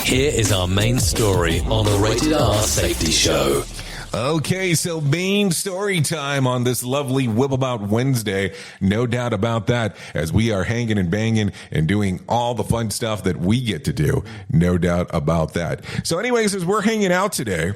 Here is our main story on the Rated R Safety Show. Okay, so main story time on this lovely Whip-About Wednesday. No doubt about that, as we are hanging and banging and doing all the fun stuff that we get to do. No doubt about that. So anyways, as we're hanging out today,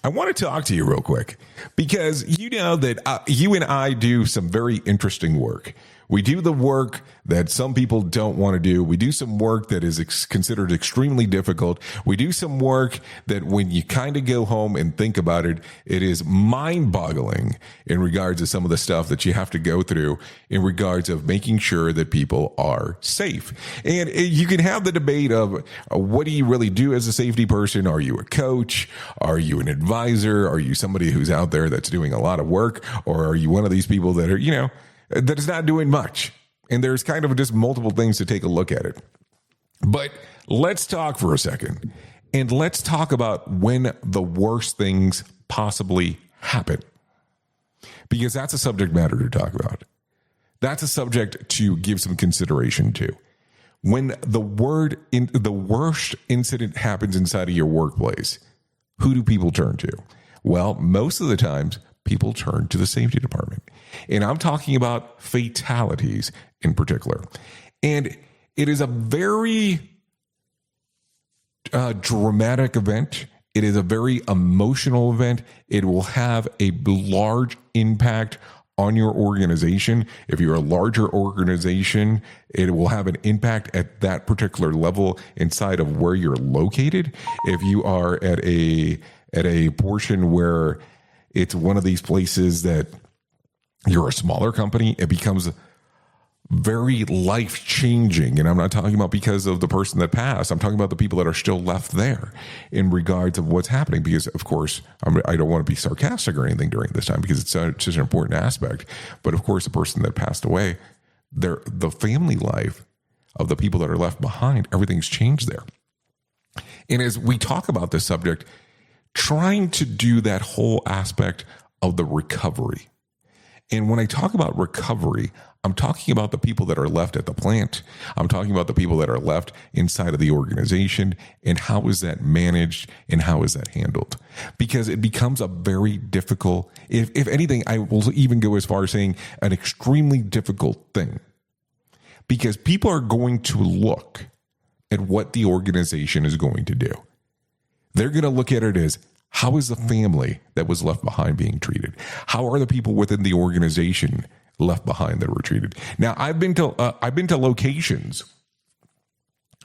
I want to talk to you real quick because you know that you and I do some very interesting work. We do the work that some people don't want to do. We do some work that is considered extremely difficult. We do some work that when you kind of go home and think about it, it is mind-boggling in regards to some of the stuff that you have to go through in regards of making sure that people are safe. And you can have the debate of what do you really do as a safety person? Are you a coach? Are you an advisor? Are you somebody who's out there that's doing a lot of work? Or are you one of these people that are, that is not doing much? And there's kind of just multiple things to take a look at it. But let's talk for a second. And let's talk about when the worst things possibly happen. Because that's a subject matter to talk about. That's a subject to give some consideration to. When the worst incident happens inside of your workplace, who do people turn to? Well, most of the times, people turn to the safety department. And I'm talking about fatalities in particular. And it is a very dramatic event. It is a very emotional event. It will have a large impact on your organization. If you're a larger organization, it will have an impact at that particular level inside of where you're located. If you are at a portion where it's one of these places that you're a smaller company, it becomes very life-changing. And I'm not talking about because of the person that passed. I'm talking about the people that are still left there in regards of what's happening. Because, of course, I don't want to be sarcastic or anything during this time because it's such an important aspect. But, of course, the person that passed away, the family life of the people that are left behind, everything's changed there. And as we talk about this subject, trying to do that whole aspect of the recovery. And when I talk about recovery, I'm talking about the people that are left at the plant. I'm talking about the people that are left inside of the organization and how is that managed and how is that handled? Because it becomes a very difficult, if anything, I will even go as far as saying an extremely difficult thing. Because people are going to look at what the organization is going to do. They're going to look at it as, how is the family that was left behind being treated? How are the people within the organization left behind that were treated? Now, I've been to locations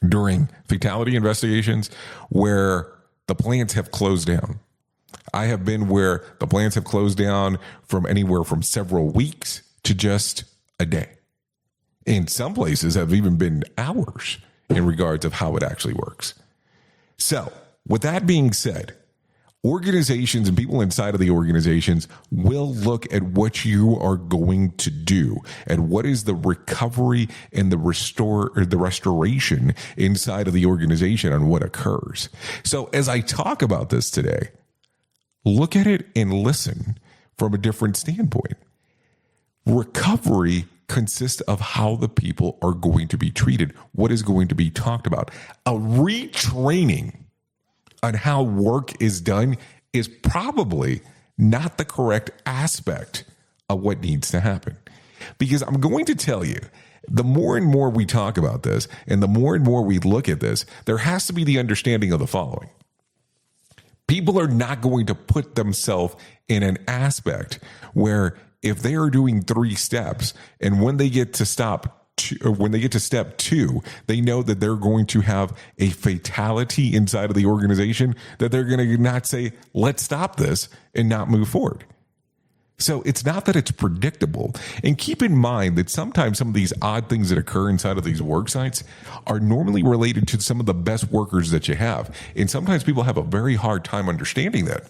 during fatality investigations where the plants have closed down. I have been where the plants have closed down from anywhere from several weeks to just a day. And some places have even been hours in regards of how it actually works. So, with that being said, organizations and people inside of the organizations will look at what you are going to do and what is the recovery and the restoration inside of the organization on what occurs. So as I talk about this today, look at it and listen from a different standpoint. Recovery consists of how the people are going to be treated, what is going to be talked about. A retraining on how work is done is probably not the correct aspect of what needs to happen. Because I'm going to tell you, the more and more we talk about this and the more and more we look at this, there has to be the understanding of the following. People are not going to put themselves in an aspect where if they are doing 3 steps and when they get to step 2, they know that they're going to have a fatality inside of the organization, that they're going to not say, let's stop this and not move forward. So it's not that it's predictable. And keep in mind that sometimes some of these odd things that occur inside of these work sites are normally related to some of the best workers that you have. And sometimes people have a very hard time understanding that.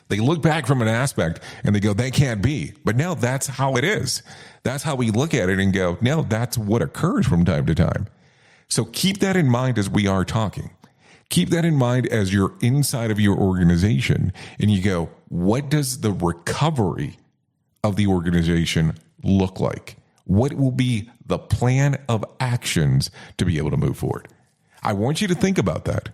They look back from an aspect and they go, that can't be. But now that's how it is. That's how we look at it and go, no, that's what occurs from time to time. So keep that in mind as we are talking. Keep that in mind as you're inside of your organization and you go, what does the recovery of the organization look like? What will be the plan of actions to be able to move forward? I want you to think about that,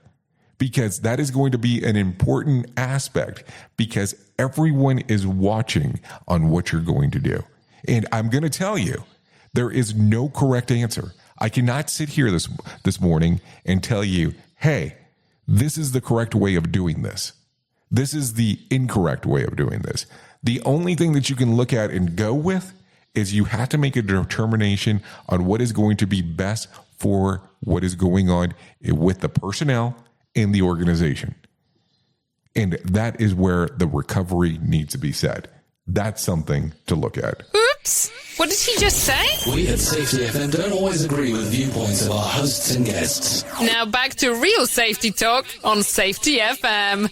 because that is going to be an important aspect, because everyone is watching on what you're going to do. And I'm going to tell you, there is no correct answer. I cannot sit here this morning and tell you, hey, this is the correct way of doing this. This is the incorrect way of doing this. The only thing that you can look at and go with is you have to make a determination on what is going to be best for what is going on with the personnel and the organization. And that is where the recovery needs to be set. That's something to look at. Oops! What did he just say? We at Safety FM don't always agree with viewpoints of our hosts and guests. Now back to real safety talk on Safety FM.